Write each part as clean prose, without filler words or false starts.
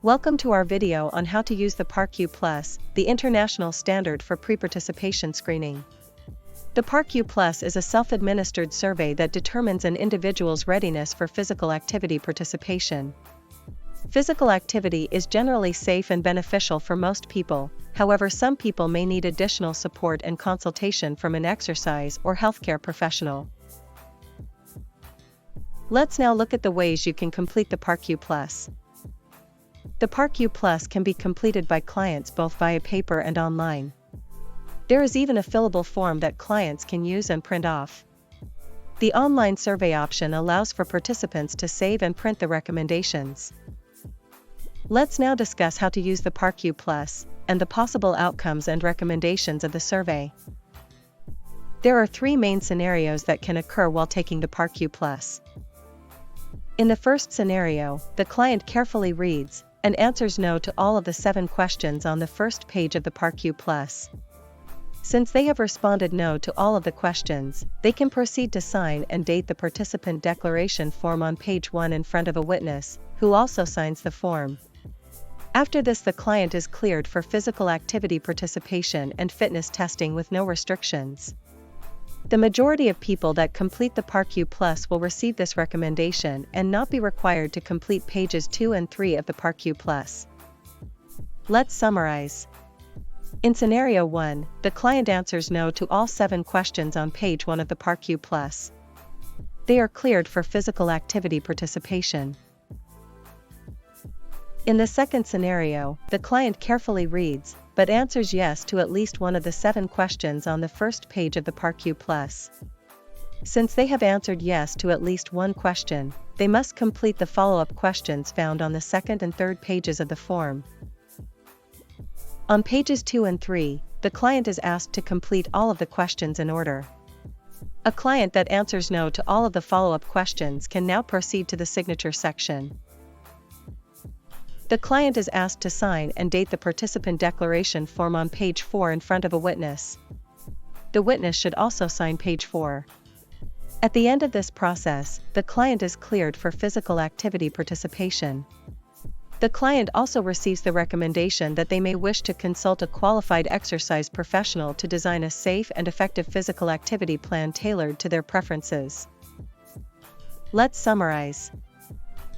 Welcome to our video on how to use the PARQ+, the international standard for pre-participation screening. The PARQ+ is a self-administered survey that determines an individual's readiness for physical activity participation. Physical activity is generally safe and beneficial for most people, however some people may need additional support and consultation from an exercise or healthcare professional. Let's now look at the ways you can complete the PARQ+. The PARQ+ can be completed by clients both via paper and online. There is even a fillable form that clients can use and print off. The online survey option allows for participants to save and print the recommendations. Let's now discuss how to use the PARQ+ and the possible outcomes and recommendations of the survey. There are three main scenarios that can occur while taking the PARQ+. In the first scenario, the client carefully reads and answers no to all of the 7 questions on the first page of the PARQ+. Since they have responded no to all of the questions, they can proceed to sign and date the participant declaration form on page 1 in front of a witness, who also signs the form. After this, the client is cleared for physical activity participation and fitness testing with no restrictions. The majority of people that complete the PARQ+ will receive this recommendation and not be required to complete pages 2 and 3 of the PARQ+. Let's summarize. In scenario 1, the client answers no to all 7 questions on page 1 of the PARQ+. They are cleared for physical activity participation. In the second scenario, the client carefully reads, but answers yes to at least one of the 7 questions on the first page of the PARQ+. Since they have answered yes to at least one question, they must complete the follow-up questions found on the second and third pages of the form. On pages 2 and 3, the client is asked to complete all of the questions in order. A client that answers no to all of the follow-up questions can now proceed to the signature section. The client is asked to sign and date the participant declaration form on page 4 in front of a witness. The witness should also sign page 4. At the end of this process, the client is cleared for physical activity participation. The client also receives the recommendation that they may wish to consult a qualified exercise professional to design a safe and effective physical activity plan tailored to their preferences. Let's summarize.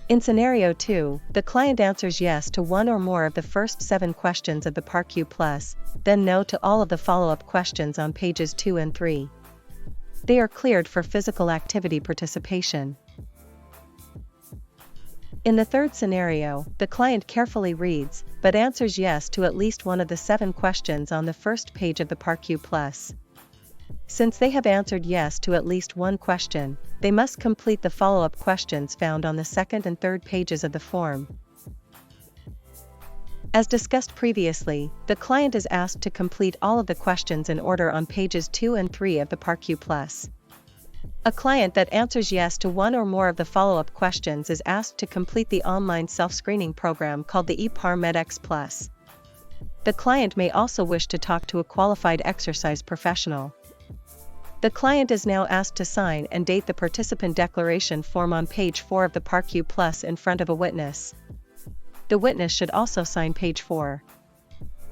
In scenario 2, the client answers yes to one or more of the first 7 questions of the PARQ+, then no to all of the follow-up questions on pages 2 and 3. They are cleared for physical activity participation. In the third scenario, the client carefully reads, but answers yes to at least one of the 7 questions on the first page of the PARQ+. Since they have answered yes to at least one question, they must complete the follow-up questions found on the second and third pages of the form. As discussed previously, the client is asked to complete all of the questions in order on pages 2 and 3 of the PARQ+. A client that answers yes to one or more of the follow-up questions is asked to complete the online self-screening program called the ePARmedX+. The client may also wish to talk to a qualified exercise professional. The client is now asked to sign and date the participant declaration form on page 4 of the PARQ+ in front of a witness. The witness should also sign page 4.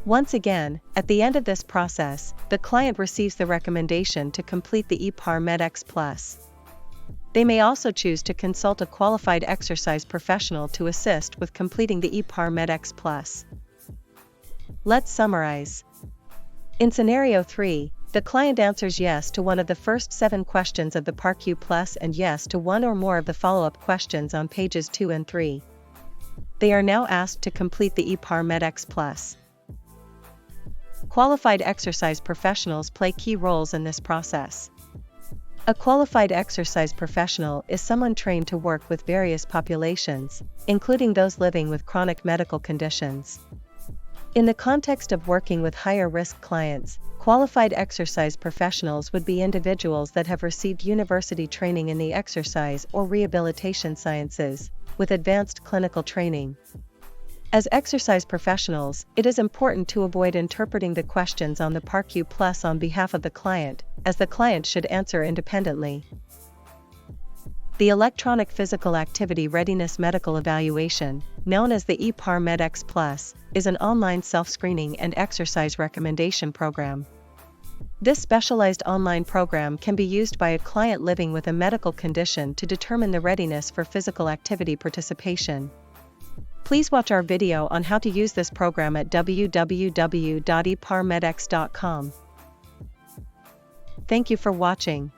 Once again, at the end of this process, the client receives the recommendation to complete the ePARmedX+. They may also choose to consult a qualified exercise professional to assist with completing the ePARmedX+. Let's summarize. In scenario 3, the client answers yes to one of the first 7 questions of the PARQ+ and yes to one or more of the follow-up questions on pages 2 and 3. They are now asked to complete the ePARmedX+. Qualified exercise professionals play key roles in this process. A qualified exercise professional is someone trained to work with various populations, including those living with chronic medical conditions. In the context of working with higher-risk clients, qualified exercise professionals would be individuals that have received university training in the exercise or rehabilitation sciences, with advanced clinical training. As exercise professionals, it is important to avoid interpreting the questions on the PARQ+ on behalf of the client, as the client should answer independently. The Electronic Physical Activity Readiness Medical Evaluation, known as the ePARmedX Plus, is an online self-screening and exercise recommendation program. This specialized online program can be used by a client living with a medical condition to determine the readiness for physical activity participation. Please watch our video on how to use this program at www.ePARmedX.com. Thank you for watching.